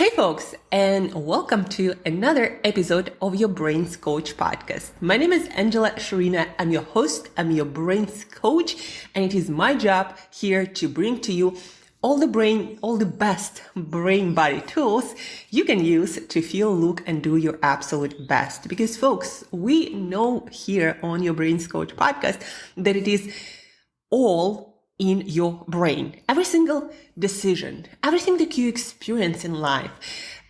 Hey folks, and welcome to another episode of your Brains Coach podcast. My name is Angela Shurina. I'm your host, I'm your Brains Coach, and it is my job here to bring to you all the best brain body tools you can use to feel, look, and do your absolute best. Because folks, we know here on your Brains Coach podcast that it is all in your brain. Every single decision, everything that you experience in life,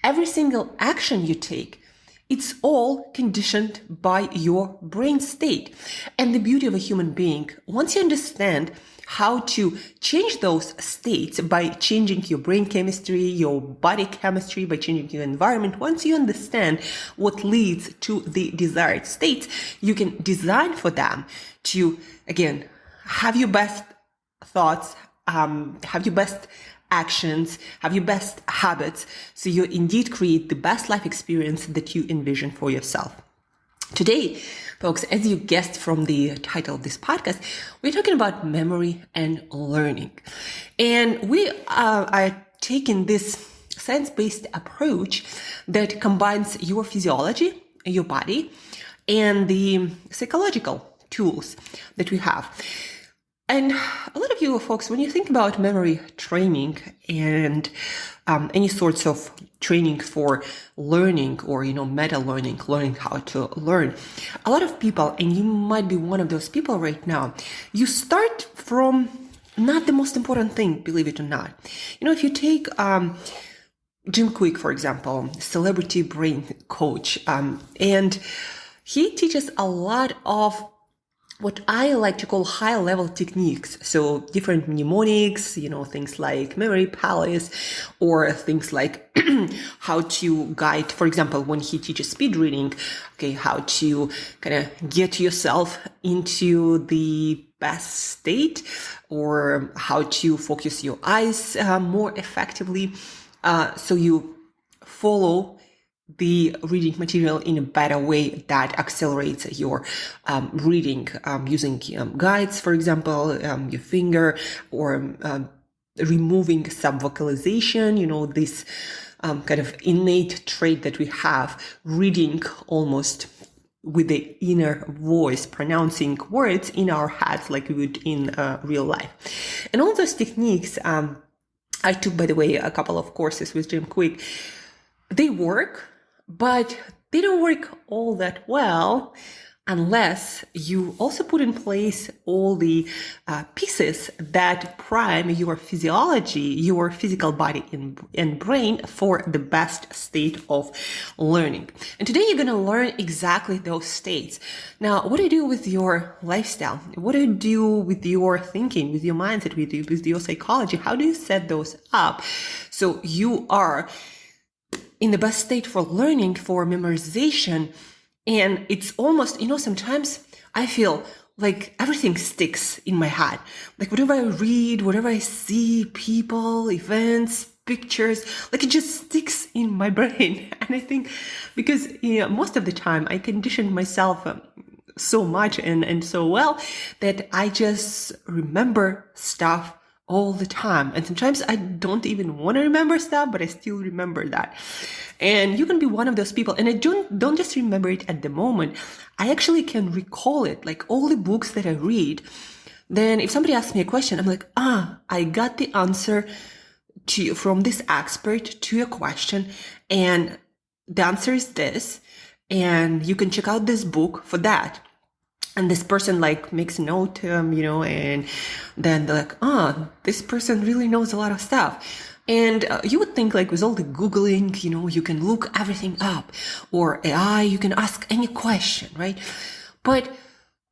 every single action you take, it's all conditioned by your brain state. And the beauty of a human being, once you understand how to change those states by changing your brain chemistry, your body chemistry, by changing your environment, once you understand what leads to the desired states, you can design for them to, again, have your best thoughts, have your best actions, have your best habits, so you indeed create the best life experience that you envision for yourself. Today, folks, as you guessed from the title of this podcast, we're talking about memory and learning. And we are taking this science-based approach that combines your physiology, your body, and the psychological tools that we have. And a lot of you folks, when you think about memory training and any sorts of training for learning or, meta learning how to learn, a lot of people, and you might be one of those people right now, you start from not the most important thing, believe it or not. If you take Jim Quick, for example, celebrity brain coach, and he teaches a lot of what I like to call high-level techniques. So different mnemonics, things like memory palace, or things like how to guide, for example, when he teaches speed reading, how to kind of get yourself into the best state, or how to focus your eyes more effectively, so you follow the reading material in a better way that accelerates your reading, using guides, for example, your finger, or removing subvocalization, this kind of innate trait that we have, reading almost with the inner voice, pronouncing words in our heads like we would in real life. And all those techniques, I took, by the way, a couple of courses with Jim Quick. They work, but they don't work all that well unless you also put in place all the pieces that prime your physiology, your physical body and brain for the best state of learning. And today you're going to learn exactly those states. Now, what do you do with your lifestyle? What do you do with your thinking, with your mindset, with your psychology? How do you set those up so you are in the best state for learning, for memorization? And it's almost, sometimes I feel like everything sticks in my head. Like whatever I read, whatever I see, people, events, pictures, like it just sticks in my brain. And I think because most of the time I conditioned myself so much and so well that I just remember stuff all the time. And sometimes I don't even want to remember stuff, but I still remember that. And you can be one of those people. And I don't just remember it at the moment. I actually can recall it, like all the books that I read. Then if somebody asks me a question, I'm like, I got the answer from this expert to your question. And the answer is this. And you can check out this book for that. And this person makes a note, and then they're like, this person really knows a lot of stuff. And you would think with all the Googling, you can look everything up, or AI, you can ask any question, right? But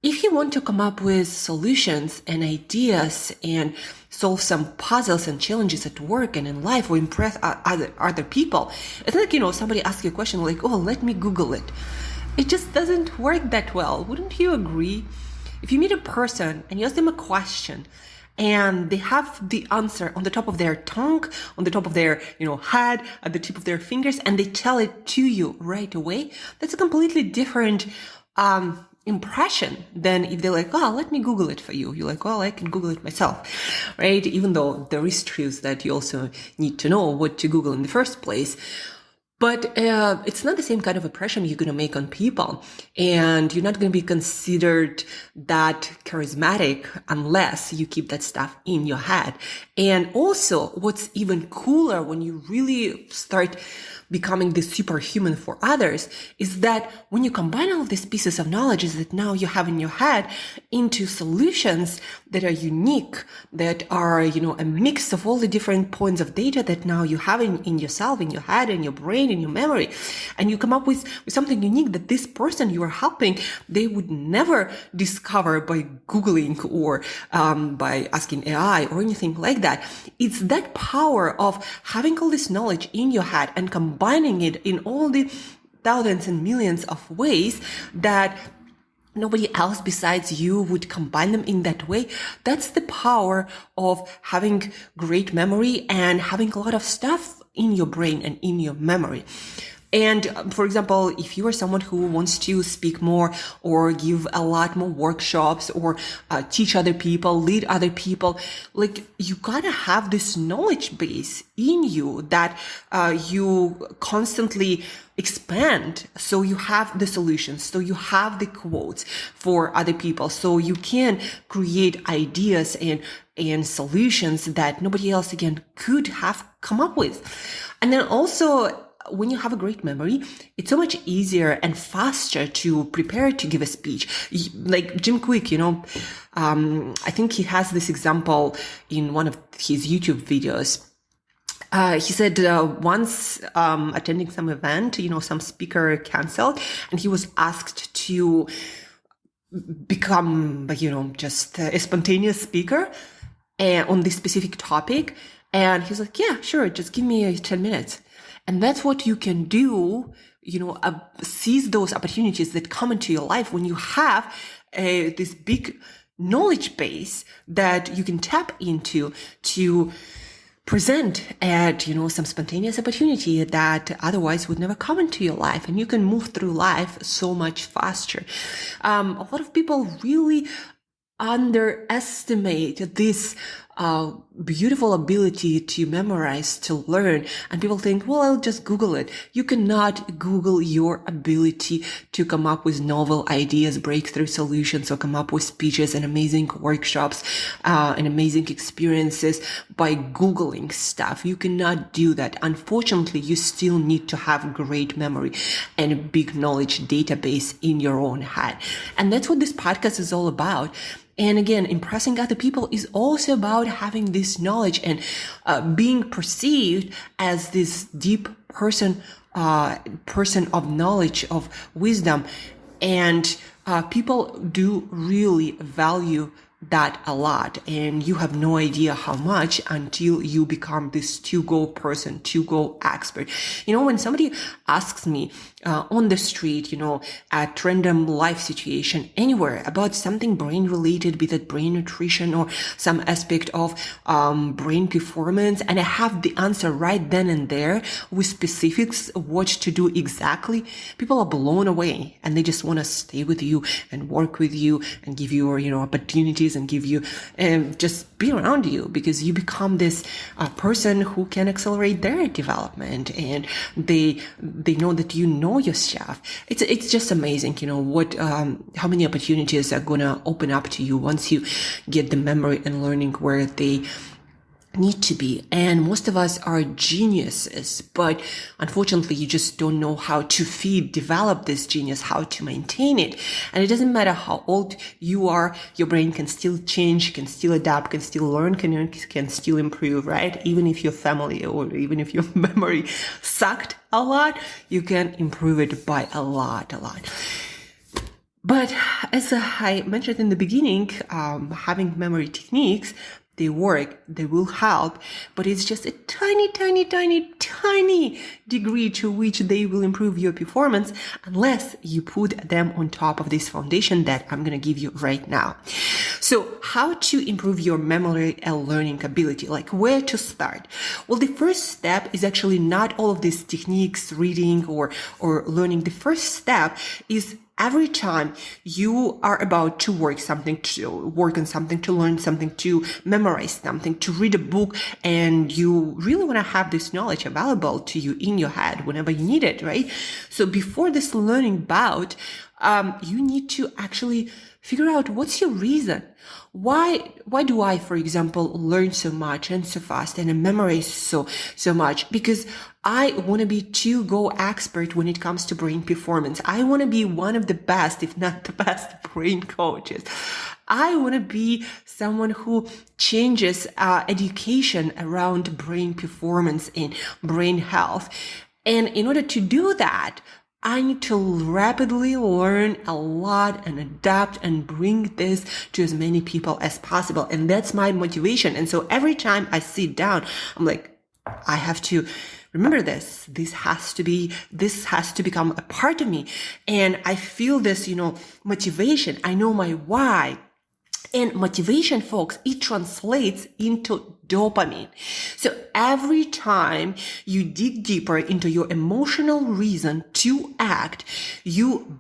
if you want to come up with solutions and ideas and solve some puzzles and challenges at work and in life, or impress other people, it's like, somebody asks you a question like, let me Google it. It just doesn't work that well. Wouldn't you agree? If you meet a person and you ask them a question and they have the answer on the top of their tongue, on the top of their, head, at the tip of their fingers, and they tell it to you right away, that's a completely different impression than if they're like, oh, let me Google it for you. You're like, well, I can Google it myself, right? Even though there is truth that you also need to know what to Google in the first place. But it's not the same kind of impression you're going to make on people. And you're not going to be considered that charismatic unless you keep that stuff in your head. And also, what's even cooler when you really start becoming this superhuman for others is that when you combine all of these pieces of knowledge that now you have in your head into solutions that are unique, that are, a mix of all the different points of data that now you have in yourself, in your head, in your brain, in your memory, and you come up with something unique that this person you are helping, they would never discover by Googling or by asking AI or anything like that. It's that power of having all this knowledge in your head and combining it in all the thousands and millions of ways that nobody else besides you would combine them in that way. That's the power of having great memory and having a lot of stuff in your brain and in your memory. And for example, if you are someone who wants to speak more or give a lot more workshops or teach other people, lead other people, like you gotta have this knowledge base in you that you constantly expand. So you have the solutions, so you have the quotes for other people, so you can create ideas and solutions that nobody else again could have come up with. And then also, when you have a great memory, it's so much easier and faster to prepare to give a speech. Like Jim Quick, I think he has this example in one of his YouTube videos. He said once attending some event, some speaker canceled, and he was asked to become, just a spontaneous speaker on this specific topic. And he's like, yeah, sure, just give me 10 minutes. And that's what you can do, seize those opportunities that come into your life when you have this big knowledge base that you can tap into to present at, some spontaneous opportunity that otherwise would never come into your life. And you can move through life so much faster. A lot of people really underestimate this beautiful ability to memorize, to learn. And people think, well, I'll just Google it. You cannot Google your ability to come up with novel ideas, breakthrough solutions, or come up with speeches and amazing workshops and amazing experiences by Googling stuff. You cannot do that. Unfortunately, you still need to have great memory and a big knowledge database in your own head. And that's what this podcast is all about. And again, impressing other people is also about having this knowledge and being perceived as this deep person of knowledge, of wisdom. And people do really value that a lot, and you have no idea how much until you become this to-go person, to-go expert. When somebody asks me on the street, at random life situation, anywhere about something brain related, be that brain nutrition or some aspect of brain performance, and I have the answer right then and there with specifics, what to do exactly, people are blown away and they just want to stay with you and work with you and give you, opportunities and give you, just be around you, because you become this person who can accelerate their development, and they know that you know your stuff. It's just amazing, what how many opportunities are gonna open up to you once you get the memory and learning where they need to be. And most of us are geniuses, but unfortunately you just don't know how to develop this genius, how to maintain it. And it doesn't matter how old you are, your brain can still change, can still adapt, can still learn, can still improve, right? Even if your family or even if your memory sucked a lot, you can improve it by a lot. But as I mentioned in the beginning, having memory techniques, they work, they will help, but it's just a tiny degree to which they will improve your performance unless you put them on top of this foundation that I'm going to give you right now. So how to improve your memory and learning ability, like where to start? Well, the first step is actually not all of these techniques, reading or learning. The first step is every time you are about to work on something, to learn something, to memorize something, to read a book, and you really want to have this knowledge available to you in your head whenever you need it, right? So before this learning bout, you need to actually figure out what's your reason. Why do I, for example, learn so much and so fast and I memorize so much? Because I want to be to-go expert when it comes to brain performance. I want to be one of the best, if not the best, brain coaches. I want to be someone who changes education around brain performance and brain health. And in order to do that, I need to rapidly learn a lot and adapt and bring this to as many people as possible. And that's my motivation. And so every time I sit down, I'm like, I have to remember this. This has to become a part of me. And I feel this, motivation. I know my why. And motivation, folks, it translates into dopamine. So every time you dig deeper into your emotional reason to act, you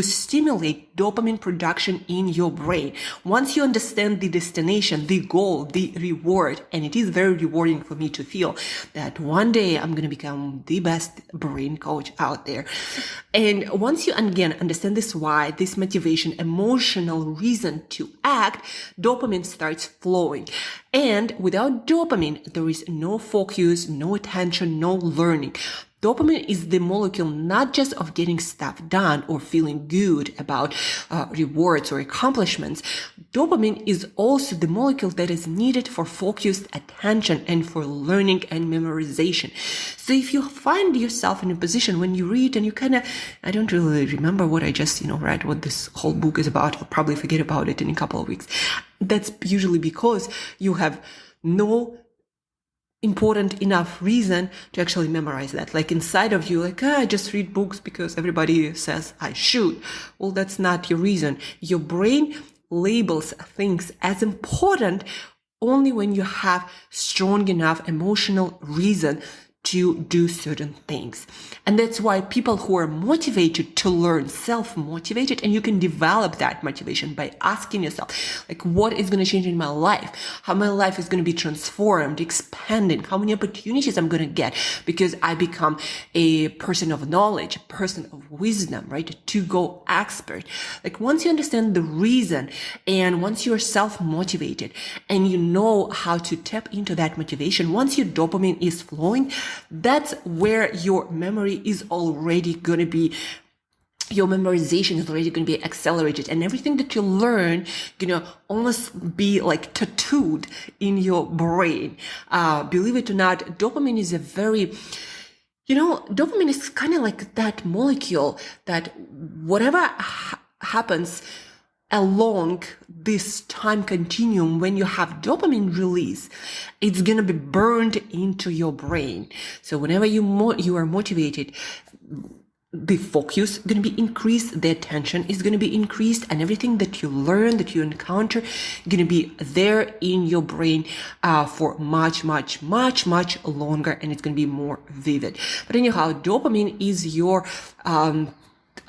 stimulate dopamine production in your brain. Once you understand the destination, the goal, the reward, and it is very rewarding for me to feel that one day I'm going to become the best brain coach out there. And once you again understand this why, this motivation, emotional reason to act, dopamine starts flowing. And without dopamine, there is no focus, no attention, no learning. Dopamine is the molecule not just of getting stuff done or feeling good about rewards or accomplishments. Dopamine is also the molecule that is needed for focused attention and for learning and memorization. So if you find yourself in a position when you read and you I don't really remember what I just, read, what this whole book is about. I'll probably forget about it in a couple of weeks. That's usually because you have no important enough reason to actually memorize that. Like inside of you, I just read books because everybody says I should. Well, that's not your reason. Your brain labels things as important only when you have strong enough emotional reason to do certain things. And that's why people who are motivated to learn, self-motivated, and you can develop that motivation by asking yourself, what is going to change in my life? How my life is going to be transformed, expanded, how many opportunities I'm going to get because I become a person of knowledge, a person of wisdom, right? A to-go expert. Once you understand the reason and once you're self-motivated and you know how to tap into that motivation, once your dopamine is flowing, that's where your memory is already going to be, your memorization is already going to be accelerated, and everything that you learn, almost be tattooed in your brain. Believe it or not, dopamine is dopamine is kind of like that molecule that whatever happens along this time continuum, when you have dopamine release, it's going to be burned into your brain. So whenever you are motivated, the focus is going to be increased, the attention is going to be increased, and everything that you learn, that you encounter, going to be there in your brain for much, much, much, much longer, and it's going to be more vivid. But anyhow, dopamine is your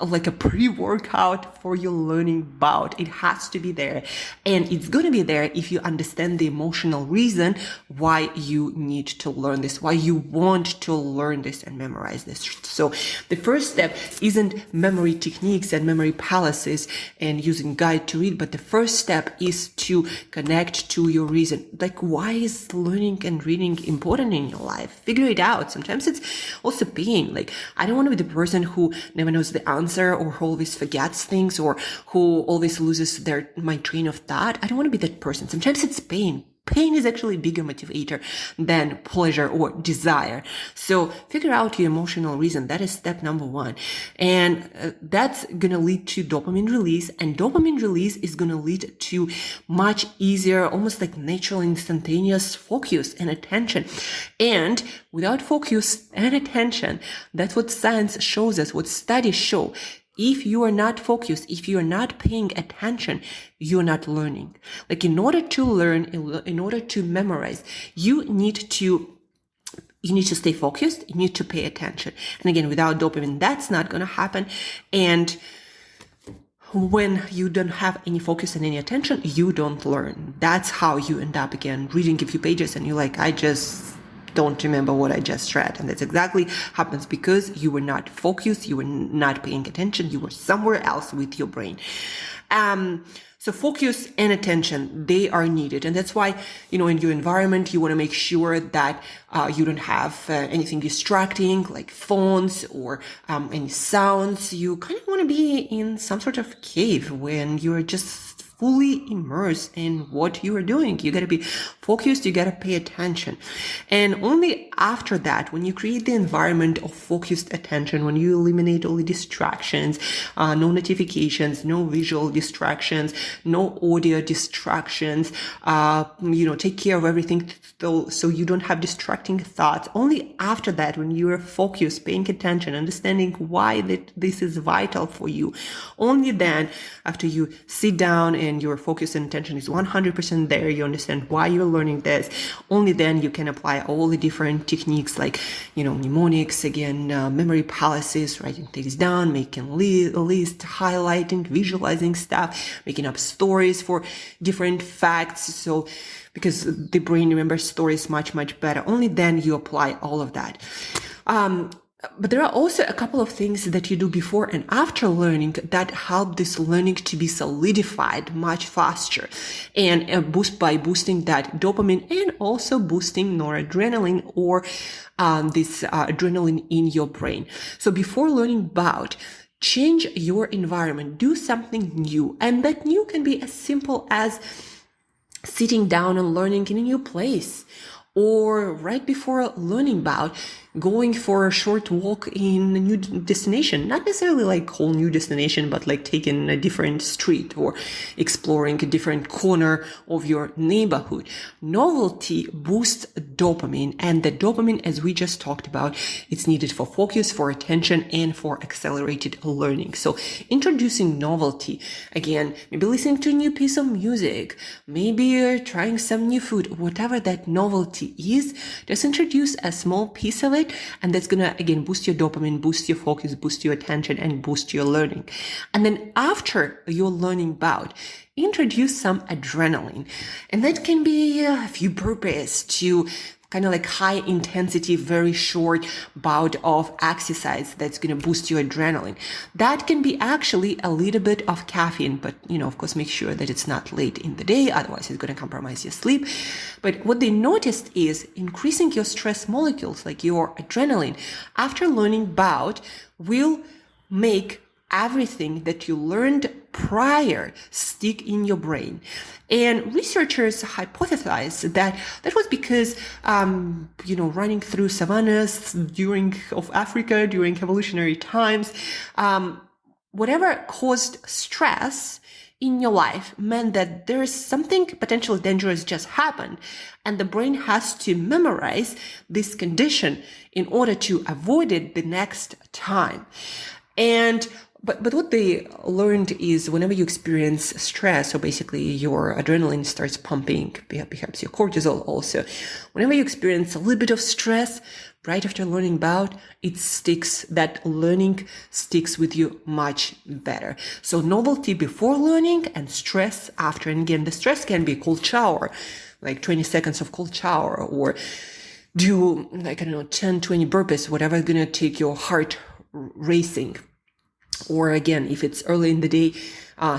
like a pre-workout for your learning bout. It has to be there, and it's going to be there if you understand the emotional reason why you need to learn this, why you want to learn this and memorize this. So the first step isn't memory techniques and memory palaces and using guide to read, but the first step is to connect to your reason. Why is learning and reading important in your life? Figure it out. Sometimes it's also pain. I don't want to be the person who never knows the answer or who always forgets things or who always loses my train of thought. I don't want to be that person. Sometimes it's pain. Pain is actually a bigger motivator than pleasure or desire. So figure out your emotional reason. That is step number one. And that's going to lead to dopamine release. And dopamine release is going to lead to much easier, almost like natural, instantaneous focus and attention. And without focus and attention, that's what science shows us, what studies show. If you are not focused, if you are not paying attention, you're not learning. In order to learn, in order to memorize, you need to stay focused. You need to pay attention. And again, without dopamine, that's not going to happen. And when you don't have any focus and any attention, you don't learn. That's how you end up, again, reading a few pages and you're like, I just don't remember what I just read. And that's exactly happens because you were not focused, you were not paying attention, you were somewhere else with your brain. So focus and attention, they are needed. And that's why, in your environment, you want to make sure that you don't have anything distracting like phones or any sounds. You kind of want to be in some sort of cave when you're just fully immersed in what you are doing. You got to be focused. You got to pay attention. And only after that, when you create the environment of focused attention, when you eliminate all the distractions, no notifications, no visual distractions, no audio distractions, take care of everything so you don't have distracting thoughts. Only after that, when you are focused, paying attention, understanding why this is vital for you, only then, after you sit down and your focus and attention is 100% there, you understand why you're learning this, only then you can apply all the different techniques like, mnemonics, again, memory palaces, writing things down, making a list, highlighting, visualizing stuff, making up stories for different facts. So, because the brain remembers stories much, much better. Only then you apply all of that. But there are also a couple of things that you do before and after learning that help this learning to be solidified much faster and by boosting that dopamine and also boosting noradrenaline or this adrenaline in your brain. So before learning about, change your environment, do something new. And that new can be as simple as sitting down and learning in a new place, or right before learning about, going for a short walk in a new destination, not necessarily like whole new destination, but like taking a different street or exploring a different corner of your neighborhood. Novelty boosts dopamine, and the dopamine, as we just talked about, it's needed for focus, for attention, and for accelerated learning. So introducing novelty, again, maybe listening to a new piece of music, maybe trying some new food, whatever that novelty is, just introduce a small piece of it, and that's gonna, again, boost your dopamine, boost your focus, boost your attention, and boost your learning. And then after your learning bout, introduce some adrenaline. And that can be a few burpees to kind of like high intensity, very short bout of exercise that's going to boost your adrenaline. That can be actually a little bit of caffeine, but of course, make sure that it's not late in the day. Otherwise, it's going to compromise your sleep. But what they noticed is increasing your stress molecules, like your adrenaline, after learning bout will make everything that you learned prior stick in your brain. And researchers hypothesized that was because, running through savannas of Africa during evolutionary times, whatever caused stress in your life meant that there is something potentially dangerous just happened, and the brain has to memorize this condition in order to avoid it the next time. But what they learned is whenever you experience stress, so basically your adrenaline starts pumping, perhaps your cortisol also. Whenever you experience a little bit of stress, right after learning about, that learning sticks with you much better. So novelty before learning and stress after. And again, the stress can be cold shower, like 20 seconds of cold shower, or do 10, 20 burpees, whatever is going to take your heart racing. Or again, if it's early in the day,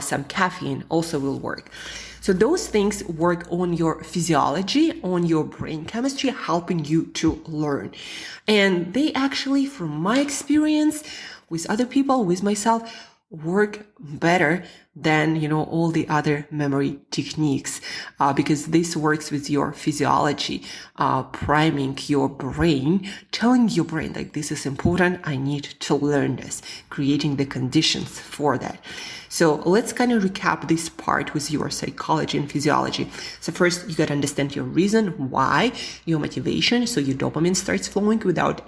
some caffeine also will work. So those things work on your physiology, on your brain chemistry, helping you to learn. And they actually, from my experience with other people, with myself, work better than, all the other memory techniques, because this works with your physiology, priming your brain, telling your brain, like, this is important, I need to learn this, creating the conditions for that. So let's kind of recap this part with your psychology and physiology. So first, you got to understand your reason why, your motivation, so your dopamine starts flowing without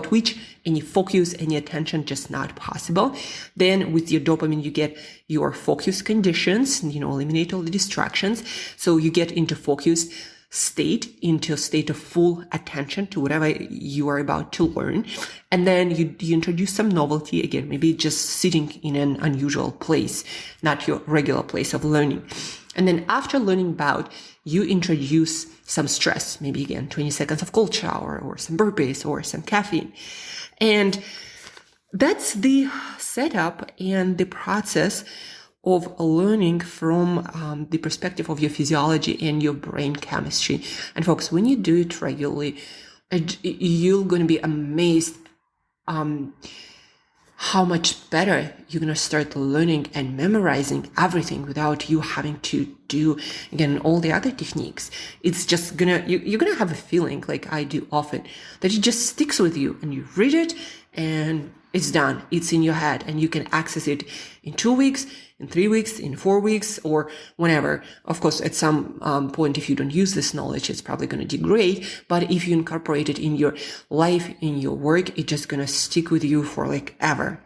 which any focus, any attention, just not possible. Then with your dopamine, you get your focus conditions, eliminate all the distractions. So you get into focus, state, into a state of full attention to whatever you are about to learn. And then you introduce some novelty, again, maybe just sitting in an unusual place, not your regular place of learning. And then after learning about, you introduce some stress, maybe again, 20 seconds of cold shower or some burpees or some caffeine. And that's the setup and the process of learning from the perspective of your physiology and your brain chemistry. And folks, when you do it regularly, you're going to be amazed how much better you're going to start learning and memorizing everything without you having to do, again, all the other techniques. It's just you're going to have a feeling, like I do often, that it just sticks with you and you read it and it's done. It's in your head and you can access it in 2 weeks, in 3 weeks, in 4 weeks, or whenever. Of course, at some point, if you don't use this knowledge, it's probably going to degrade. But if you incorporate it in your life, in your work, it's just going to stick with you for like ever.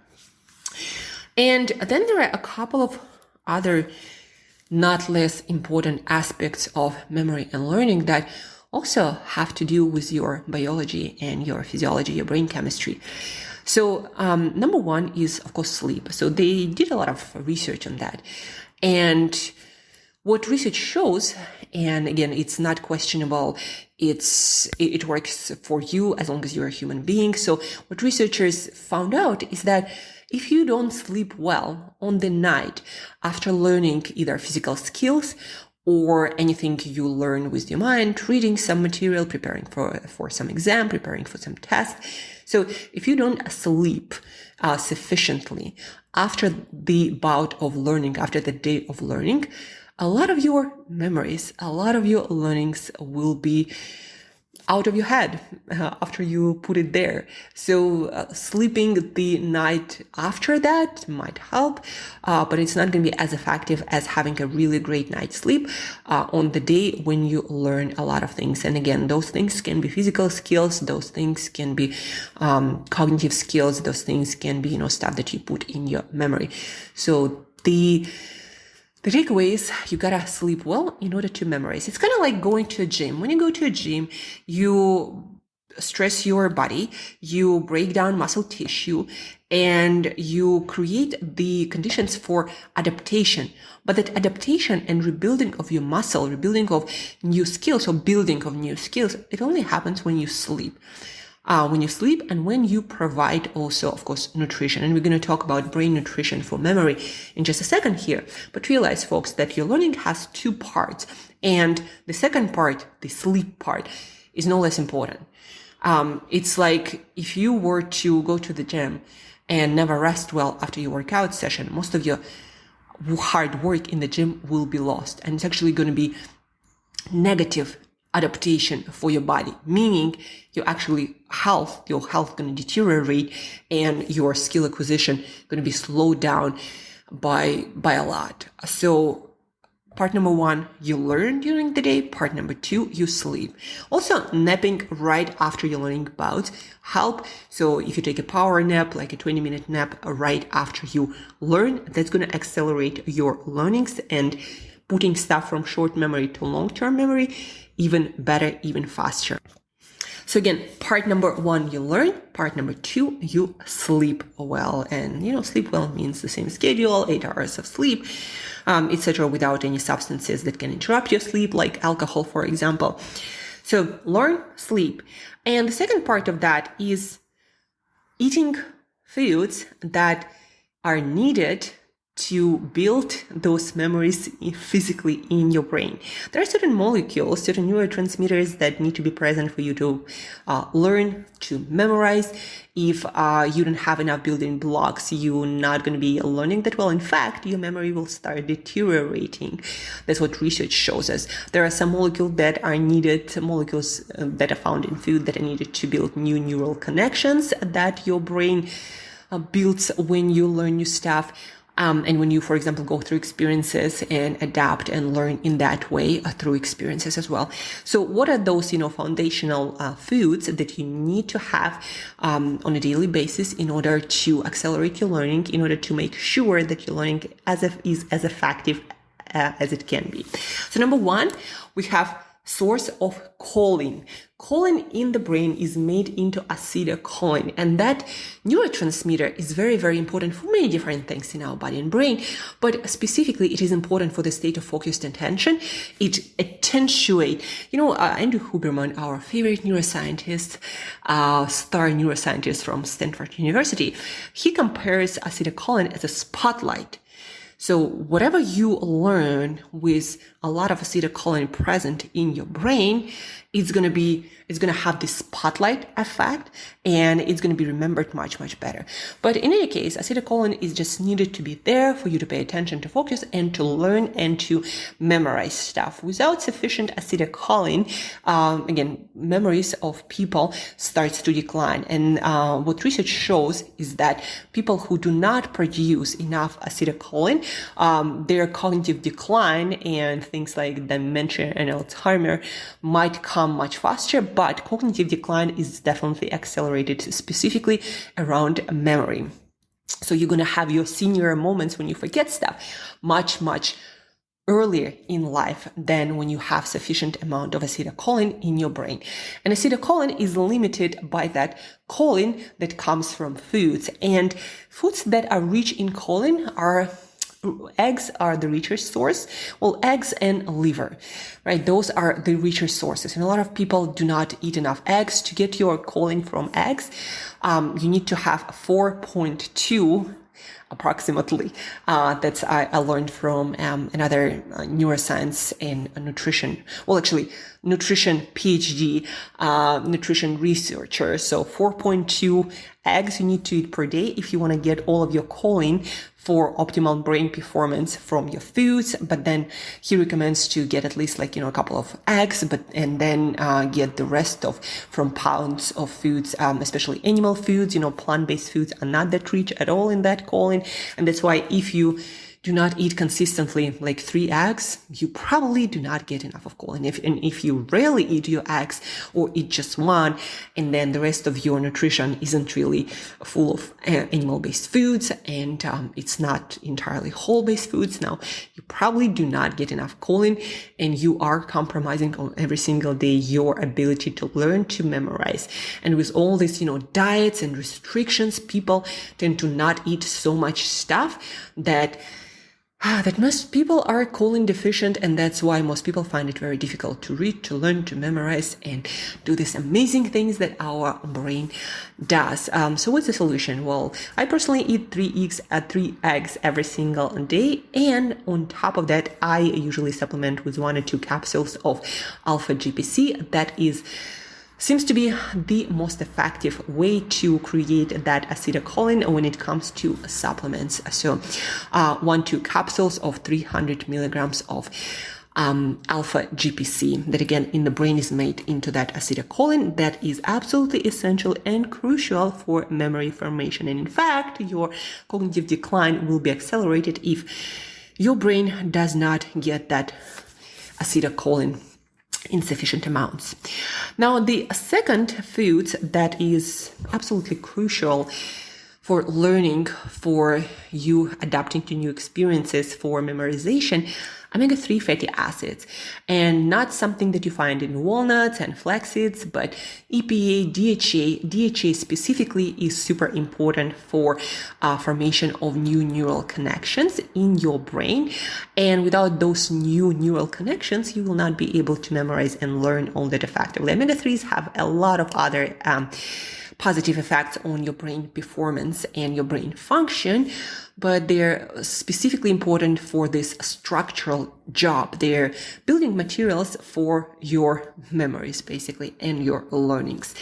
And then there are a couple of other not less important aspects of memory and learning that also have to do with your biology and your physiology, your brain chemistry. So number one is, of course, sleep. So they did a lot of research on that. And what research shows, and again, it's not questionable, it works for you as long as you're a human being. So what researchers found out is that if you don't sleep well on the night after learning either physical skills or anything you learn with your mind, reading some material, preparing for some exam, preparing for some test. So if you don't sleep sufficiently after the bout of learning, after the day of learning, a lot of your memories, a lot of your learnings will be out of your head after you put it there. So sleeping the night after that might help, but it's not going to be as effective as having a really great night's sleep on the day when you learn a lot of things. And again, those things can be physical skills, those things can be cognitive skills, those things can be, stuff that you put in your memory. So the takeaway is you gotta sleep well in order to memorize. It's kind of like going to a gym. When you go to a gym, you stress your body, you break down muscle tissue, and you create the conditions for adaptation. But that adaptation and rebuilding of your muscle, rebuilding of new skills, or building of new skills, it only happens when you sleep. When you sleep and when you provide also, of course, nutrition. And we're going to talk about brain nutrition for memory in just a second here. But realize, folks, that your learning has two parts. And the second part, the sleep part, is no less important. It's like if you were to go to the gym and never rest well after your workout session, most of your hard work in the gym will be lost. And it's actually going to be negative adaptation for your body, meaning your health going to deteriorate and your skill acquisition going to be slowed down by a lot. So part number one, you learn during the day. Part number two, you sleep. Also, napping right after your learning bouts help. So if you take a power nap, like a 20-minute nap right after you learn, that's going to accelerate your learnings and putting stuff from short memory to long-term memory even better, even faster. So again, part number one, you learn. Part number two, you sleep well. And, sleep well means the same schedule, 8 hours of sleep, etc., without any substances that can interrupt your sleep, like alcohol, for example. So learn, sleep. And the second part of that is eating foods that are needed to build those memories physically in your brain. There are certain molecules, certain neurotransmitters that need to be present for you to learn, to memorize. If you don't have enough building blocks, you're not going to be learning that well. In fact, your memory will start deteriorating. That's what research shows us. There are some molecules that are needed, molecules that are found in food that are needed to build new neural connections that your brain builds when you learn new stuff. And when you, for example, go through experiences and adapt and learn in that way through experiences as well. So what are those, foundational foods that you need to have on a daily basis in order to accelerate your learning, in order to make sure that your learning is as effective as it can be? So number one, we have source of choline. Choline in the brain is made into acetylcholine, and that neurotransmitter is very, very important for many different things in our body and brain, but specifically it is important for the state of focused attention. It attenuates, Andrew Huberman, our favorite neuroscientist, star neuroscientist from Stanford University, he compares acetylcholine as a spotlight. So whatever you learn with a lot of acetylcholine present in your brain, it's going to have this spotlight effect, and it's going to be remembered much, much better. But in any case, acetylcholine is just needed to be there for you to pay attention, to focus, and to learn and to memorize stuff. Without sufficient acetylcholine, again, memories of people starts to decline. And what research shows is that people who do not produce enough acetylcholine, their cognitive decline and things like dementia and Alzheimer might come much faster, but cognitive decline is definitely accelerated, specifically around memory. So you're going to have your senior moments when you forget stuff much, much earlier in life than when you have sufficient amount of acetylcholine in your brain. And acetylcholine is limited by that choline that comes from foods, and foods that are rich in choline are eggs are the richest source. Well, eggs and liver, right? Those are the richest sources. And a lot of people do not eat enough eggs. To get your choline from eggs, you need to have 4.2 approximately. That's I learned from another neuroscience and nutrition. Well, actually, nutrition PhD, nutrition researcher. So 4.2 eggs you need to eat per day if you want to get all of your choline for optimal brain performance from your foods. But then he recommends to get at least a couple of eggs, and then get the rest from pounds of foods, especially animal foods. Plant-based foods are not that rich at all in that choline. And that's why if you do not eat consistently 3 eggs, you probably do not get enough of choline. If you rarely eat your eggs or eat just one, and then the rest of your nutrition isn't really full of animal-based foods, and it's not entirely whole-based foods, now you probably do not get enough choline, and you are compromising on every single day your ability to learn, to memorize. And with all this, diets and restrictions, people tend to not eat so much stuff that most people are choline deficient, and that's why most people find it very difficult to read, to learn, to memorize, and do these amazing things that our brain does. So what's the solution? Well, I personally eat 3 eggs every single day, and on top of that, I usually supplement with 1 or 2 capsules of alpha GPC. That seems to be the most effective way to create that acetylcholine when it comes to supplements. So 1-2 capsules of 300 milligrams of alpha GPC that again in the brain is made into that acetylcholine that is absolutely essential and crucial for memory formation. And in fact, your cognitive decline will be accelerated if your brain does not get that acetylcholine in sufficient amounts. Now, the second food that is absolutely crucial for learning, for you adapting to new experiences, for memorization, omega-3 fatty acids, and not something that you find in walnuts and flax seeds, but EPA, DHA. DHA specifically is super important for formation of new neural connections in your brain. And without those new neural connections, you will not be able to memorize and learn all that effectively. Omega-3s have a lot of other positive effects on your brain performance and your brain function, but they're specifically important for this structural job. They're building materials for your memories, basically, and your learnings.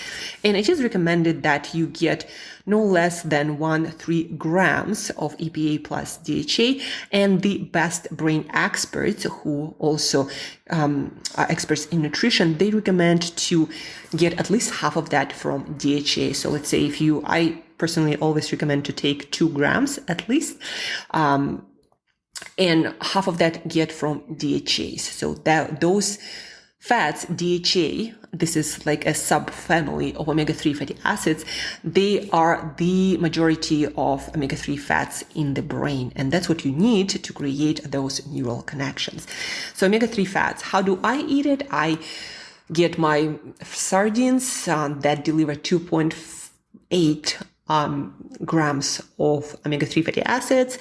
And it is recommended that you get no less than 1-3 grams of EPA plus DHA, and the best brain experts who also are experts in nutrition, they recommend to get at least half of that from DHA. So let's say I personally always recommend to take 2 grams at least, and half of that get from DHAs. So those fats, DHA, this is like a subfamily of omega-3 fatty acids. They are the majority of omega-3 fats in the brain. And that's what you need to create those neural connections. So omega-3 fats, how do I eat it? I get my sardines that deliver 2.8 grams of omega-3 fatty acids.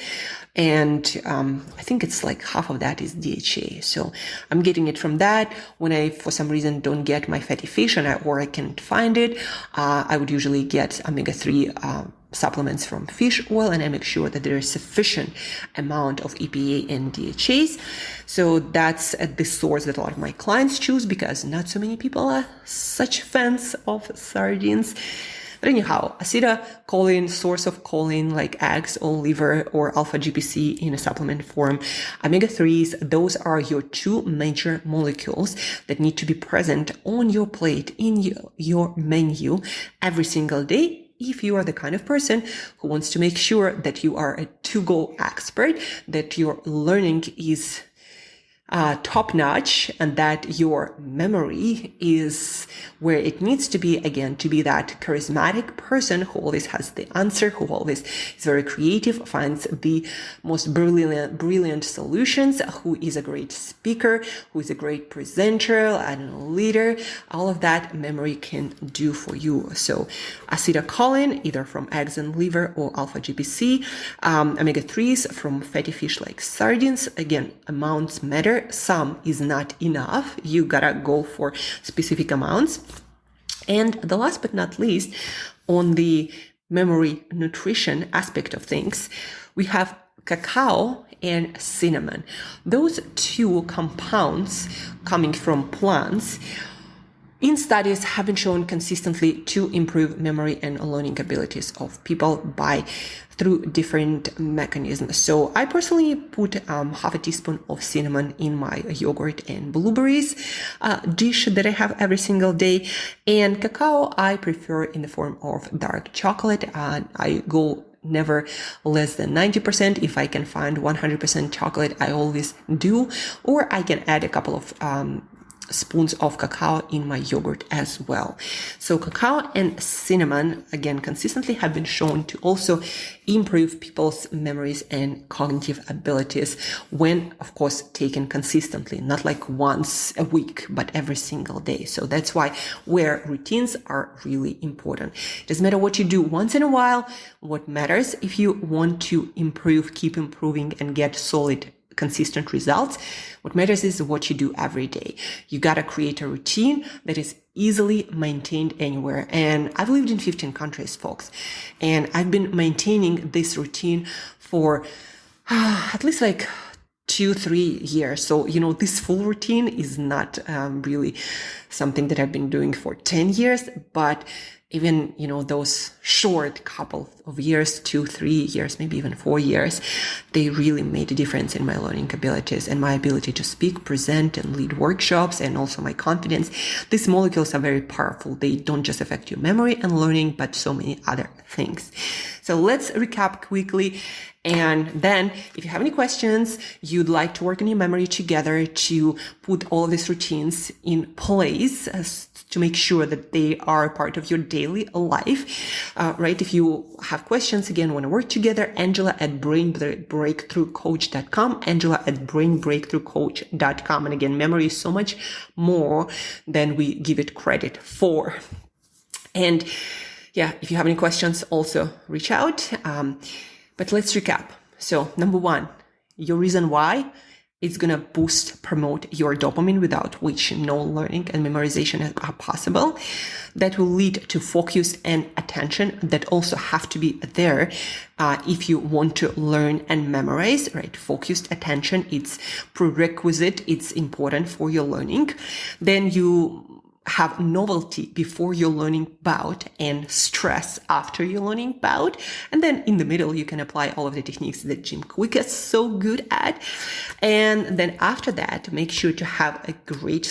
And I think it's like half of that is DHA. So I'm getting it from that. When I, for some reason, don't get my fatty fish or I can't find it, I would usually get omega-3 supplements from fish oil, and I make sure that there is sufficient amount of EPA and DHAs. So that's the source that a lot of my clients choose because not so many people are such fans of sardines. But anyhow, acetylcholine, source of choline like eggs or liver or alpha GPC in a supplement form. Omega-3s, those are your two major molecules that need to be present on your plate in your menu every single day. If you are the kind of person who wants to make sure that you are a to-go expert, that your learning is top-notch and that your memory is where it needs to be, again, to be that charismatic person who always has the answer, who always is very creative, finds the most brilliant solutions, who is a great speaker, who is a great presenter and leader. All of that memory can do for you. So acetylcholine, either from eggs and liver or alpha GPC, omega-3s from fatty fish like sardines. Again, amounts matter. Some is not enough. You gotta go for specific amounts. And the last but not least, on the memory nutrition aspect of things, we have cacao and cinnamon. Those two compounds coming from plants in studies have been shown consistently to improve memory and learning abilities of people through different mechanisms. So I personally put half a teaspoon of cinnamon in my yogurt and blueberries dish that I have every single day. And cacao I prefer in the form of dark chocolate. I go never less than 90%. If I can find 100% chocolate, I always do. Or I can add a couple of spoons of cacao in my yogurt as well. So cacao and cinnamon, again, consistently have been shown to also improve people's memories and cognitive abilities when, of course, taken consistently, not like once a week, but every single day. So that's why routines are really important. It doesn't matter what you do once in a while. What matters, if you want to improve, keep improving and get solid consistent results, what matters is what you do every day. You got to create a routine that is easily maintained anywhere. And I've lived in 15 countries, folks, and I've been maintaining this routine for at least like 2-3 years. So, this full routine is not really something that I've been doing for 10 years, but even, those short couple of years, 2-3 years, maybe even 4 years, they really made a difference in my learning abilities and my ability to speak, present, and lead workshops, and also my confidence. These molecules are very powerful. They don't just affect your memory and learning, but so many other things. So let's recap quickly. And then if you have any questions, you'd like to work on your memory together to put all of these routines in place to make sure that they are part of your daily life, right? If you have questions, again, want to work together, Angela@brainbreakthroughcoach.com, Angela@brainbreakthroughcoach.com. And again, memory is so much more than we give it credit for. And yeah, if you have any questions, also reach out. But let's recap. So number one, your reason why it's going to promote your dopamine, without which no learning and memorization are possible. That will lead to focus and attention that also have to be there if you want to learn and memorize, right? Focused attention, it's prerequisite, it's important for your learning. Then you have novelty before your learning bout and stress after your learning bout. And then in the middle, you can apply all of the techniques that Jim Quick is so good at. And then after that, make sure to have a great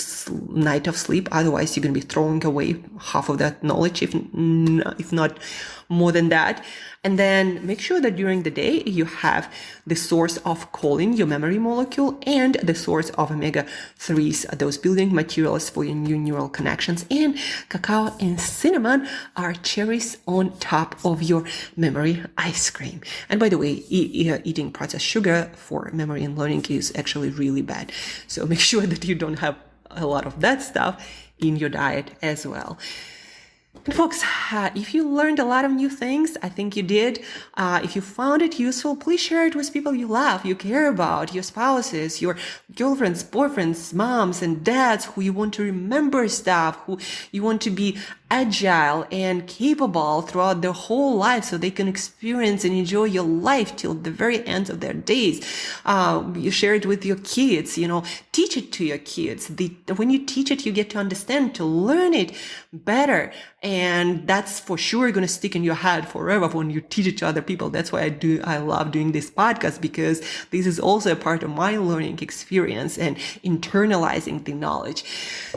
night of sleep. Otherwise, you're going to be throwing away half of that knowledge, if not more than that. And then make sure that during the day you have the source of choline, your memory molecule, and the source of omega-3s, those building materials for your new neural connections. And cacao and cinnamon are cherries on top of your memory ice cream. And by the way, eating processed sugar for memory and learning is actually really bad. So make sure that you don't have a lot of that stuff in your diet as well. And folks, if you learned a lot of new things, I think you did. If you found it useful, please share it with people you love, you care about, your spouses, your girlfriends, boyfriends, moms and dads who you want to remember stuff, who you want to be agile and capable throughout their whole life so they can experience and enjoy your life till the very end of their days. You share it with your kids, teach it to your kids. When you teach it, you get to understand, to learn it better. And that's for sure going to stick in your head forever when you teach it to other people. That's why I love doing this podcast, because this is also a part of my learning experience and internalizing the knowledge.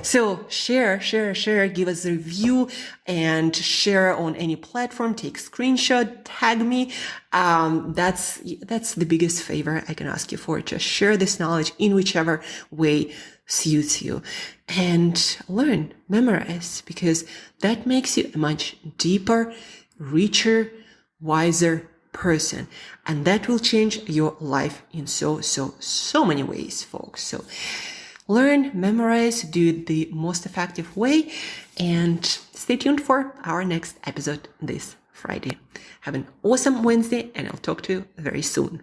So share, give us a review and share on any platform, take screenshot, tag me. That's the biggest favor I can ask you for. Just share this knowledge in whichever way suits you, and learn, memorize, because that makes you a much deeper, richer, wiser person. And that will change your life in so many ways, folks. So learn, memorize, do it the most effective way, and stay tuned for our next episode this Friday. Have an awesome Wednesday, and I'll talk to you very soon.